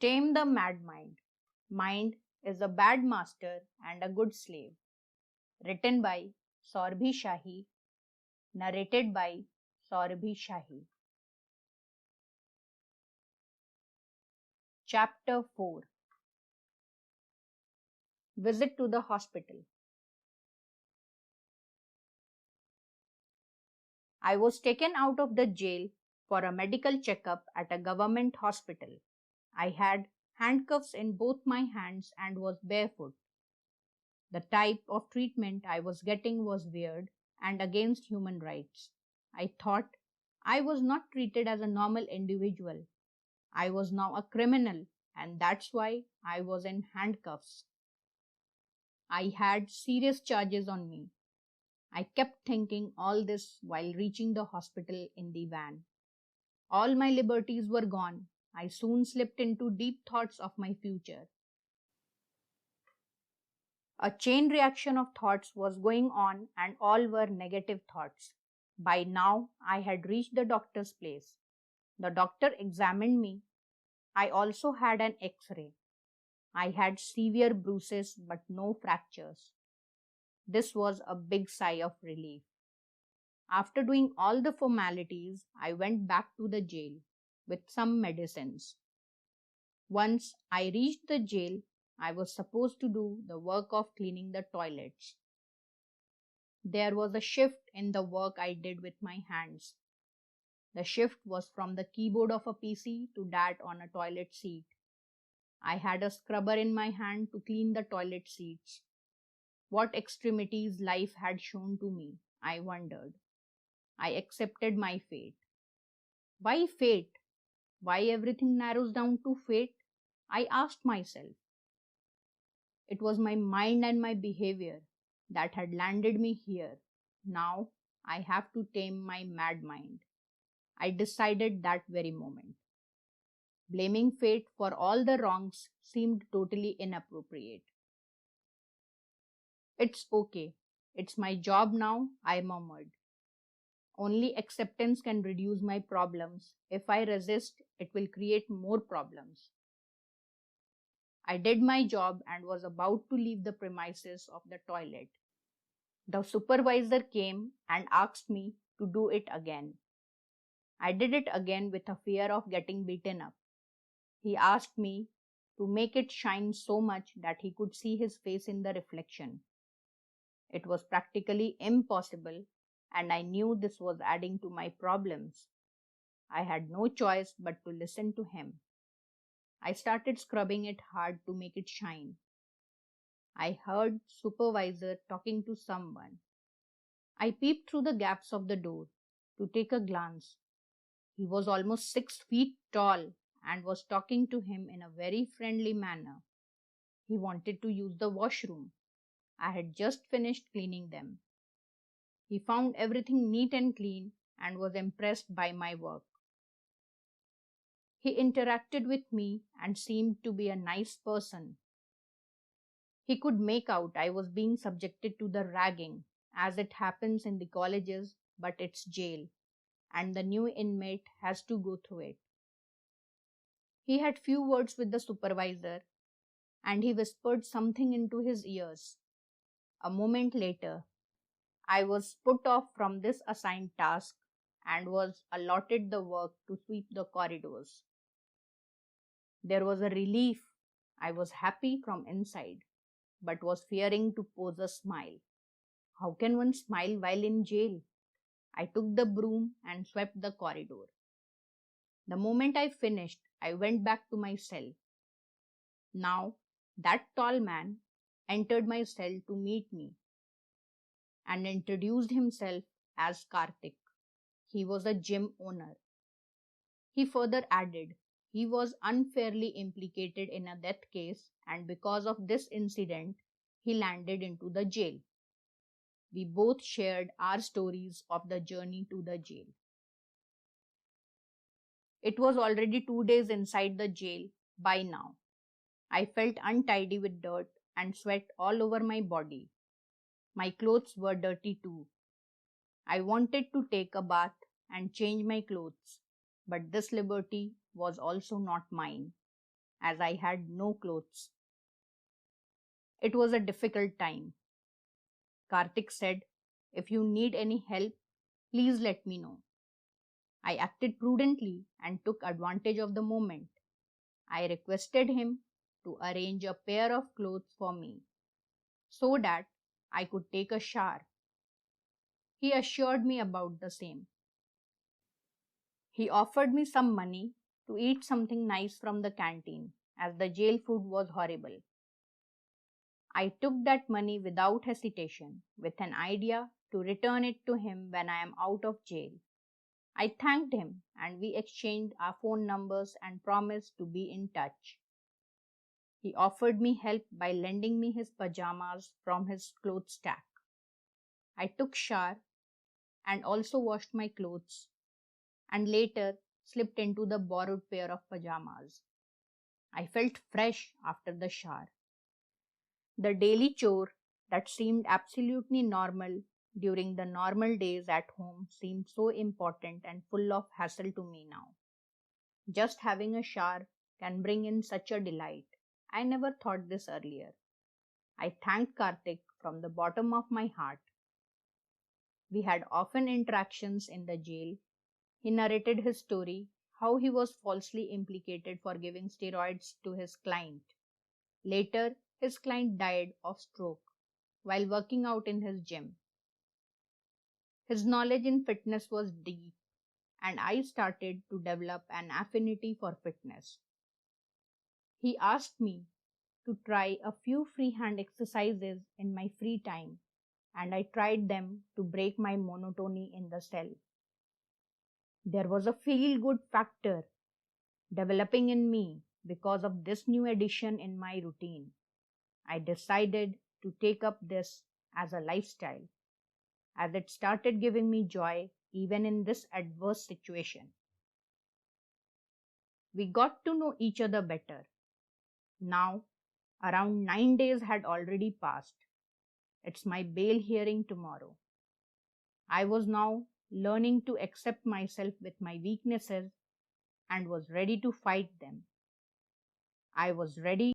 Tame the mad mind. Mind is a bad master and a good slave. Written by Saurbhi Shahi. Narrated by Saurbhi Shahi. Chapter 4. Visit to the hospital. I was taken out of the jail for a medical checkup at a government hospital. I had handcuffs in both my hands and was barefoot. The type of treatment I was getting was weird and against human rights. I thought I was not treated as a normal individual. I was now a criminal, and that's why I was in handcuffs. I had serious charges on me. I kept thinking all this while reaching the hospital in the van. All my liberties were gone. I soon slipped into deep thoughts of my future. A chain reaction of thoughts was going on, and all were negative thoughts. By now, I had reached the doctor's place. The doctor examined me. I also had an X-ray. I had severe bruises but no fractures. This was a big sigh of relief. After doing all the formalities, I went back to the jail with some medicines. Once I reached the jail, I was supposed to do the work of cleaning the toilets. There was a shift in the work I did with my hands. The shift was from the keyboard of a PC to that on a toilet seat. I had a scrubber in my hand to clean the toilet seats. What extremities life had shown to me, I wondered. I accepted my fate. Why fate? Why everything narrows down to fate? I asked myself. It was my mind and my behavior that had landed me here. Now I have to tame my mad mind. I decided that very moment. Blaming fate for all the wrongs seemed totally inappropriate. It's okay. It's my job now, I murmured. Only acceptance can reduce my problems. If I resist, it will create more problems. I did my job and was about to leave the premises of the toilet. The supervisor came and asked me to do it again. I did it again with a fear of getting beaten up. He asked me to make it shine so much that he could see his face in the reflection. It was practically impossible, and I knew this was adding to my problems. I had no choice but to listen to him. I started scrubbing it hard to make it shine. I heard supervisor talking to someone. I peeped through the gaps of the door to take a glance. He was almost 6 feet tall and was talking to him in a very friendly manner. He wanted to use the washroom. I had just finished cleaning them. He found everything neat and clean and was impressed by my work. He interacted with me and seemed to be a nice person. He could make out I was being subjected to the ragging, as it happens in the colleges, but it's jail, and the new inmate has to go through it. He had few words with the supervisor, and he whispered something into his ears. A moment later, I was put off from this assigned task and was allotted the work to sweep the corridors. There was a relief. I was happy from inside, but was fearing to pose a smile. How can one smile while in jail? I took the broom and swept the corridor. The moment I finished, I went back to my cell. Now, that tall man entered my cell to meet me and introduced himself as Karthik. He was a gym owner. He further added, he was unfairly implicated in a death case, and because of this incident, he landed into the jail. We both shared our stories of the journey to the jail. It was already 2 days inside the jail by now. I felt untidy with dirt and sweat all over my body. My clothes were dirty too. I wanted to take a bath and change my clothes, but this liberty was also not mine. as I had no clothes. It was a difficult time. Karthik said, "If you need any help, please let me know." I acted prudently and took advantage of the moment. I requested him to arrange a pair of clothes for me so that I could take a shower. He assured me about the same. He offered me some money to eat something nice from the canteen, as the jail food was horrible. I took that money without hesitation, with an idea to return it to him when I am out of jail. I thanked him and we exchanged our phone numbers and promised to be in touch. He offered me help by lending me his pajamas from his clothes stack. I took shower and also washed my clothes and later slipped into the borrowed pair of pajamas. I felt fresh after the shower. The daily chore that seemed absolutely normal during the normal days at home seemed so important and full of hassle to me now. Just having a shower can bring in such a delight. I never thought this earlier. I thanked Karthik from the bottom of my heart. We had often interactions in the jail. He narrated his story, how he was falsely implicated for giving steroids to his client. Later, his client died of stroke while working out in his gym. His knowledge in fitness was deep, and I started to develop an affinity for fitness. He asked me to try a few freehand exercises in my free time, and I tried them to break my monotony in the cell. There was a feel good factor developing in me because of this new addition in my routine. I decided to take up this as a lifestyle, as it started giving me joy even in this adverse situation. We got to know each other better. Now, around 9 days had already passed. It's my bail hearing tomorrow. I was now learning to accept myself with my weaknesses and was ready to fight them. I was ready